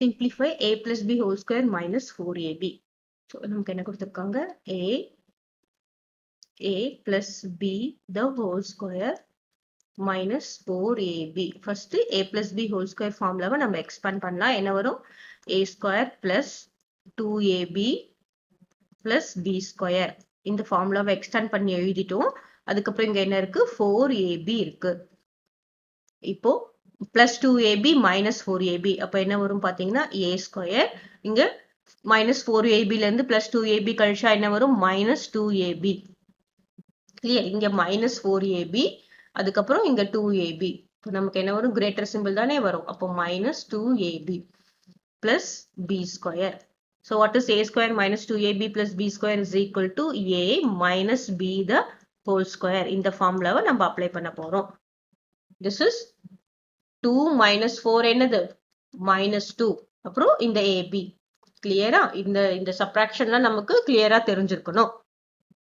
simplify a plus b whole square minus 4ab. So நமக்கு என்ன கொடுத்திருக்காங்க? a plus b the whole square minus 4ab. First a plus b whole square formula நம்ம expand பண்ணலாம். என்ன வரும்? a square plus 2ab plus b square. இந்த formula extend பண்ணி எழுதிட்டோம். அதுக்கப்புறம் இங்க என்ன இருக்கு? 4ab இருக்கு. இப்போ plus 2ab minus 4ab. அப்ப என்ன வரும் பாத்தீங்கன்னா a square. இங்க minus 4ab ல இருந்து plus 2ab கழிச்சா என்ன வரும்? minus 2ab. clear? இங்க minus 4ab. அதுக்கப்புறம் இங்க 2ab. இப்போ நமக்கு என்ன வரும்? greater symbol தானே வரும். அப்போ minus 2ab plus b square. So what is a square minus 2ab plus b square is equal to a minus b the whole square. இந்த formula நம்ம apply பண்ண போறோம். This is 2 minus 4 என்னது? minus 2. அப்புறம் இந்த ab. clear-ஆ? இந்த subtractionலாம் நமக்கு clear-ஆ தெரிஞ்சிருக்கணும்.